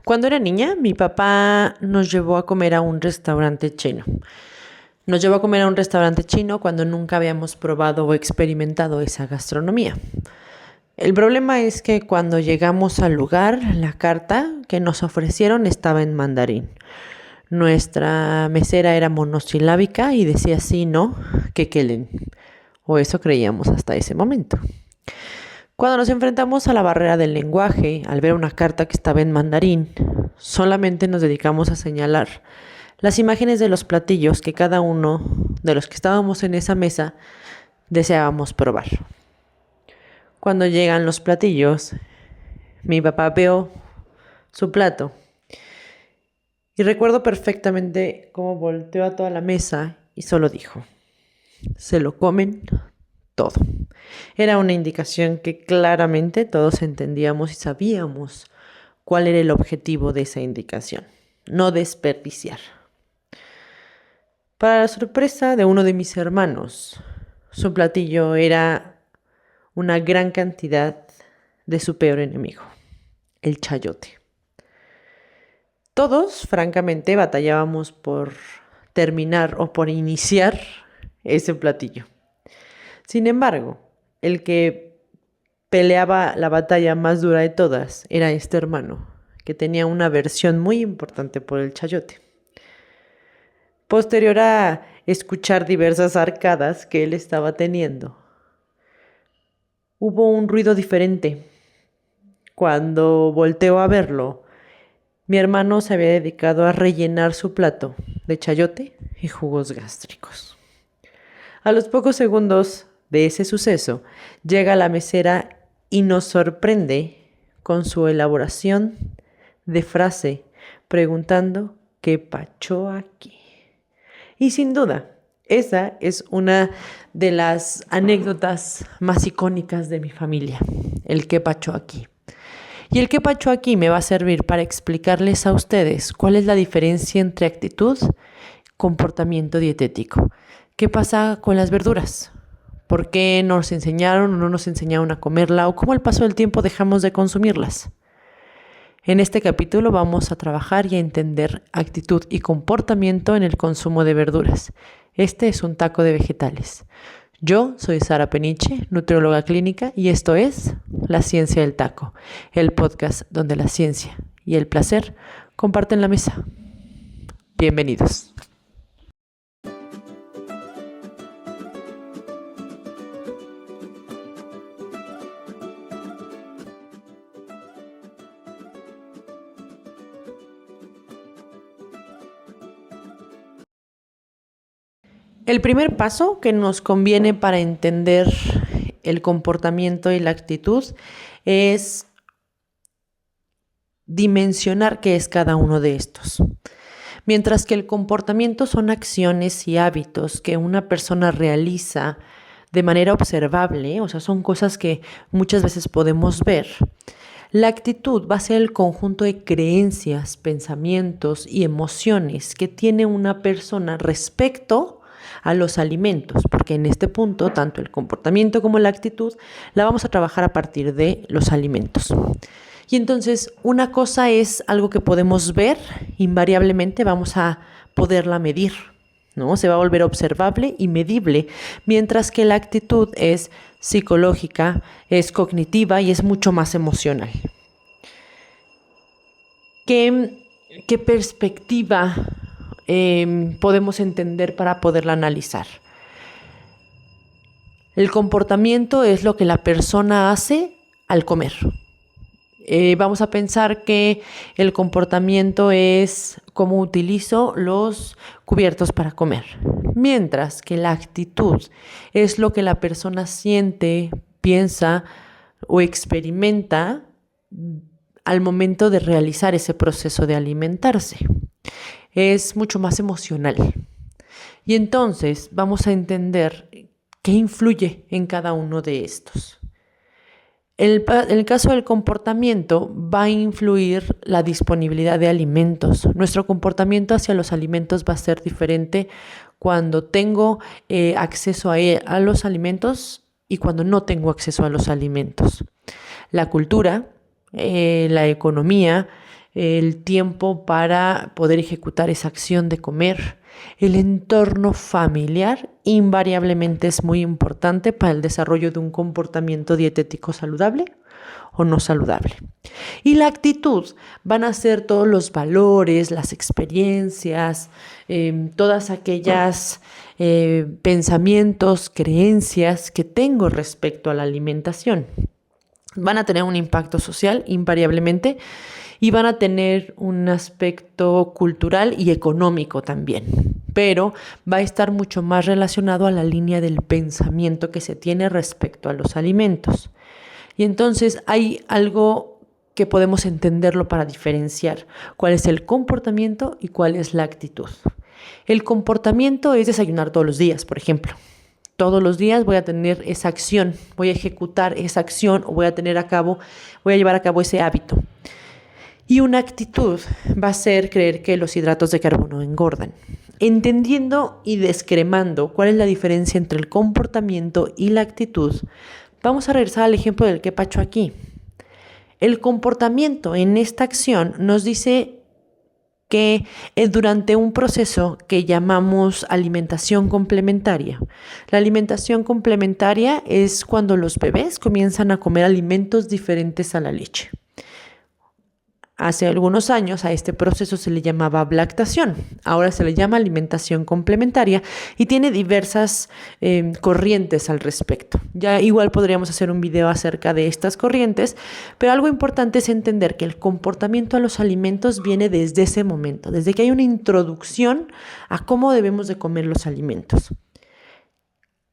Cuando era niña, mi papá nos llevó a comer a un restaurante chino. Nos llevó a comer a un restaurante chino cuando nunca habíamos probado o experimentado esa gastronomía. El problema es que cuando llegamos al lugar, la carta que nos ofrecieron estaba en mandarín. Nuestra mesera era monosilábica y decía sí, no, que quelen. O eso creíamos hasta ese momento. Cuando nos enfrentamos a la barrera del lenguaje, al ver una carta que estaba en mandarín, solamente nos dedicamos a señalar las imágenes de los platillos que cada uno de los que estábamos en esa mesa deseábamos probar. Cuando llegan los platillos, mi papá vio su plato y recuerdo perfectamente cómo volteó a toda la mesa y solo dijo: se lo comen todo. Era una indicación que claramente todos entendíamos y sabíamos cuál era el objetivo de esa indicación: no desperdiciar. Para la sorpresa de uno de mis hermanos, su platillo era una gran cantidad de su peor enemigo, el chayote. Todos, francamente, batallábamos por terminar o por iniciar ese platillo. Sin embargo, el que peleaba la batalla más dura de todas era este hermano, que tenía una aversión muy importante por el chayote. Posterior a escuchar diversas arcadas que él estaba teniendo, hubo un ruido diferente. Cuando volteó a verlo, mi hermano se había dedicado a rellenar su plato de chayote y jugos gástricos. A los pocos segundos de ese suceso, llega la mesera y nos sorprende con su elaboración de frase, preguntando ¿qué pacho aquí? Y sin duda, esa es una de las anécdotas más icónicas de mi familia, el qué pacho aquí. Y el qué pacho aquí me va a servir para explicarles a ustedes cuál es la diferencia entre actitud y comportamiento dietético. ¿Qué pasa con las verduras? ¿Por qué nos enseñaron o no nos enseñaron a comerla? ¿O cómo al paso del tiempo dejamos de consumirlas? En este capítulo vamos a trabajar y a entender actitud y comportamiento en el consumo de verduras. Este es un taco de vegetales. Yo soy Sara Peniche, nutrióloga clínica, y esto es La Ciencia del Taco, el podcast donde la ciencia y el placer comparten la mesa. Bienvenidos. El primer paso que nos conviene para entender el comportamiento y la actitud es dimensionar qué es cada uno de estos. Mientras que el comportamiento son acciones y hábitos que una persona realiza de manera observable, o sea, son cosas que muchas veces podemos ver. La actitud va a ser el conjunto de creencias, pensamientos y emociones que tiene una persona respecto a los alimentos, porque en este punto, tanto el comportamiento como la actitud la vamos a trabajar a partir de los alimentos. Y entonces, una cosa es algo que podemos ver, invariablemente vamos a poderla medir, ¿no? Se va a volver observable y medible, mientras que la actitud es psicológica, es cognitiva y es mucho más emocional. ¿Qué perspectiva podemos entender para poderla analizar? El comportamiento es lo que la persona hace al comer. Vamos a pensar que el comportamiento es cómo utilizo los cubiertos para comer, mientras que la actitud es lo que la persona siente, piensa o experimenta al momento de realizar ese proceso de alimentarse. Es mucho más emocional. Y entonces vamos a entender qué influye en cada uno de estos. En el caso del comportamiento va a influir la disponibilidad de alimentos. Nuestro comportamiento hacia los alimentos va a ser diferente cuando tengo acceso a los alimentos y cuando no tengo acceso a los alimentos. La cultura, la economía, el tiempo para poder ejecutar esa acción de comer. El entorno familiar invariablemente es muy importante para el desarrollo de un comportamiento dietético saludable o no saludable. Y la actitud van a ser todos los valores, las experiencias, todas aquellas pensamientos, creencias que tengo respecto a la alimentación. Van a tener un impacto social invariablemente y van a tener un aspecto cultural y económico también, pero va a estar mucho más relacionado a la línea del pensamiento que se tiene respecto a los alimentos. Y entonces hay algo que podemos entenderlo para diferenciar cuál es el comportamiento y cuál es la actitud. El comportamiento es desayunar todos los días, por ejemplo. Todos los días voy a tener esa acción, voy a ejecutar esa acción o voy a llevar a cabo ese hábito. Y una actitud va a ser creer que los hidratos de carbono engordan. Entendiendo y descremando cuál es la diferencia entre el comportamiento y la actitud, vamos a regresar al ejemplo del quepacho aquí. El comportamiento en esta acción nos dice que durante un proceso que llamamos alimentación complementaria. La alimentación complementaria es cuando los bebés comienzan a comer alimentos diferentes a la leche. Hace algunos años a este proceso se le llamaba lactación, ahora se le llama alimentación complementaria y tiene diversas corrientes al respecto. Ya igual podríamos hacer un video acerca de estas corrientes, pero algo importante es entender que el comportamiento a los alimentos viene desde ese momento, desde que hay una introducción a cómo debemos de comer los alimentos.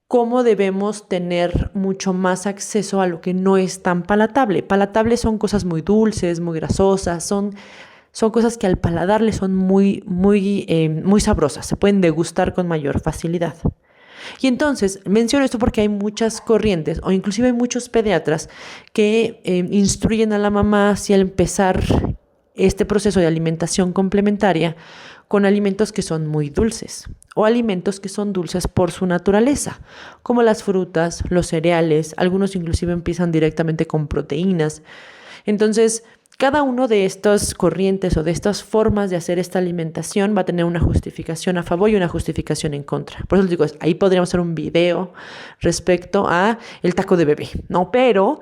Cómo debemos tener mucho más acceso a lo que no es tan palatable. Palatable son cosas muy dulces, muy grasosas, son cosas que al paladar le son muy sabrosas, se pueden degustar con mayor facilidad. Y entonces, menciono esto porque hay muchas corrientes o inclusive hay muchos pediatras que instruyen a la mamá hacia empezar este proceso de alimentación complementaria con alimentos que son muy dulces o alimentos que son dulces por su naturaleza, como las frutas, los cereales, algunos inclusive empiezan directamente con proteínas. Entonces, cada uno de estas corrientes o de estas formas de hacer esta alimentación va a tener una justificación a favor y una justificación en contra. Por eso les digo, ahí podríamos hacer un video respecto a el taco de bebé, ¿no? Pero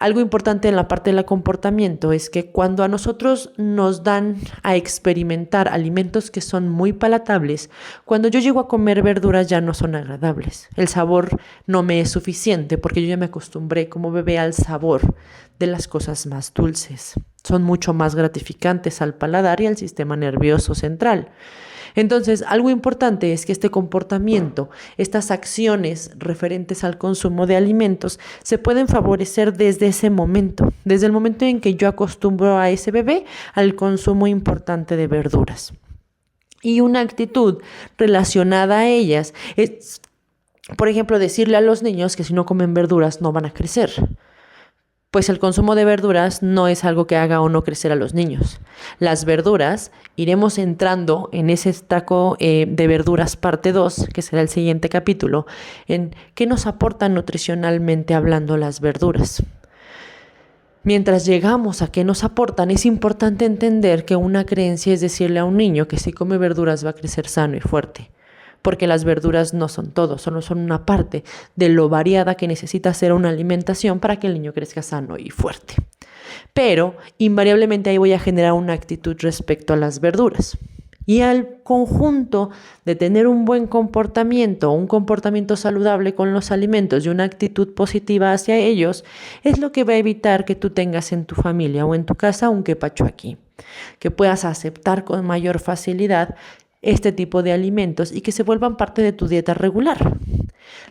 algo importante en la parte del comportamiento es que cuando a nosotros nos dan a experimentar alimentos que son muy palatables, cuando yo llego a comer verduras ya no son agradables. El sabor no me es suficiente porque yo ya me acostumbré como bebé al sabor de las cosas más dulces. Son mucho más gratificantes al paladar y al sistema nervioso central. Entonces, algo importante es que este comportamiento, estas acciones referentes al consumo de alimentos, se pueden favorecer desde ese momento, desde el momento en que yo acostumbro a ese bebé al consumo importante de verduras. Y una actitud relacionada a ellas es, por ejemplo, decirle a los niños que si no comen verduras no van a crecer. Pues el consumo de verduras no es algo que haga o no crecer a los niños. Las verduras, iremos entrando en ese taco de verduras parte 2, que será el siguiente capítulo, en qué nos aportan nutricionalmente hablando las verduras. Mientras llegamos a qué nos aportan, es importante entender que una creencia es decirle a un niño que si come verduras va a crecer sano y fuerte. Porque las verduras no son todo, solo son una parte de lo variada que necesita ser una alimentación para que el niño crezca sano y fuerte. Pero invariablemente ahí voy a generar una actitud respecto a las verduras. Y al conjunto de tener un buen comportamiento, un comportamiento saludable con los alimentos y una actitud positiva hacia ellos, es lo que va a evitar que tú tengas en tu familia o en tu casa un quepacho aquí. Que puedas aceptar con mayor facilidad este tipo de alimentos y que se vuelvan parte de tu dieta regular.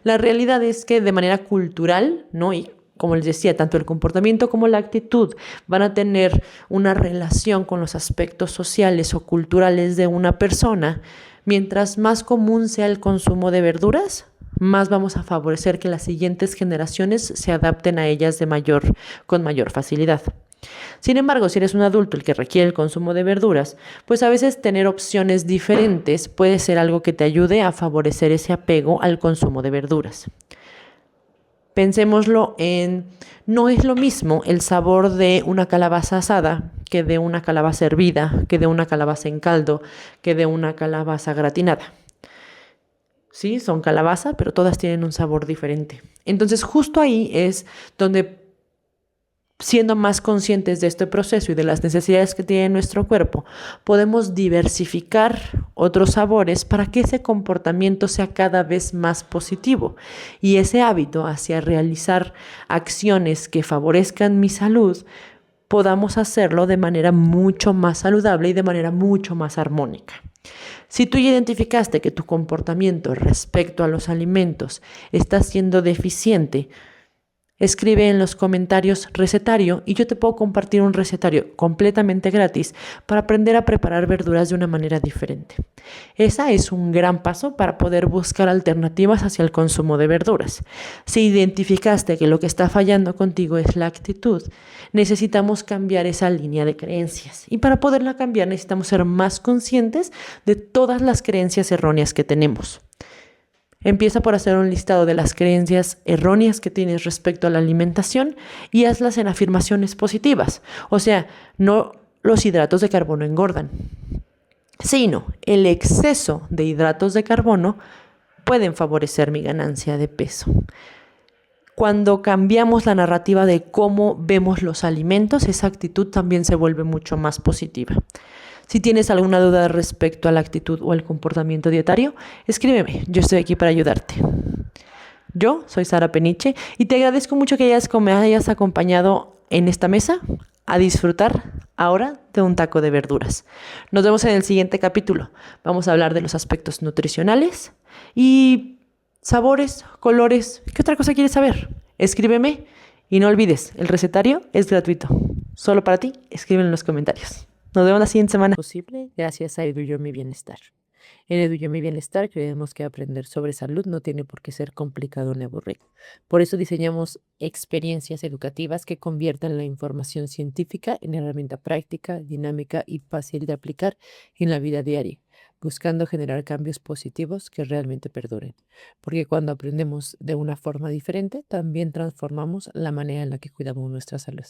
La realidad es que de manera cultural, ¿no? Y como les decía, tanto el comportamiento como la actitud van a tener una relación con los aspectos sociales o culturales de una persona. Mientras más común sea el consumo de verduras, más vamos a favorecer que las siguientes generaciones se adapten a ellas con mayor facilidad. Sin embargo, si eres un adulto el que requiere el consumo de verduras, pues a veces tener opciones diferentes puede ser algo que te ayude a favorecer ese apego al consumo de verduras. Pensémoslo en, no es lo mismo el sabor de una calabaza asada que de una calabaza hervida, que de una calabaza en caldo, que de una calabaza gratinada. Sí, son calabaza, pero todas tienen un sabor diferente. Entonces, justo ahí es donde, siendo más conscientes de este proceso y de las necesidades que tiene nuestro cuerpo, podemos diversificar otros sabores para que ese comportamiento sea cada vez más positivo y ese hábito hacia realizar acciones que favorezcan mi salud podamos hacerlo de manera mucho más saludable y de manera mucho más armónica. Si tú identificaste que tu comportamiento respecto a los alimentos está siendo deficiente, escribe en los comentarios recetario y yo te puedo compartir un recetario completamente gratis para aprender a preparar verduras de una manera diferente. Esa es un gran paso para poder buscar alternativas hacia el consumo de verduras. Si identificaste que lo que está fallando contigo es la actitud, necesitamos cambiar esa línea de creencias. Y para poderla cambiar necesitamos ser más conscientes de todas las creencias erróneas que tenemos. Empieza por hacer un listado de las creencias erróneas que tienes respecto a la alimentación y hazlas en afirmaciones positivas. O sea, no los hidratos de carbono engordan, sino el exceso de hidratos de carbono pueden favorecer mi ganancia de peso. Cuando cambiamos la narrativa de cómo vemos los alimentos, esa actitud también se vuelve mucho más positiva. Si tienes alguna duda respecto a la actitud o el comportamiento dietario, escríbeme, yo estoy aquí para ayudarte. Yo soy Sara Peniche y te agradezco mucho que me hayas acompañado en esta mesa a disfrutar ahora de un taco de verduras. Nos vemos en el siguiente capítulo. Vamos a hablar de los aspectos nutricionales y sabores, colores. ¿Qué otra cosa quieres saber? Escríbeme y no olvides, el recetario es gratuito. Solo para ti, escríbelo en los comentarios. Nos vemos la siguiente semana. Posible gracias a Edu Mi Bienestar. En Edu Mi Bienestar creemos que aprender sobre salud no tiene por qué ser complicado ni aburrido. Por eso diseñamos experiencias educativas que conviertan la información científica en herramienta práctica, dinámica y fácil de aplicar en la vida diaria, buscando generar cambios positivos que realmente perduren. Porque cuando aprendemos de una forma diferente, también transformamos la manera en la que cuidamos nuestra salud.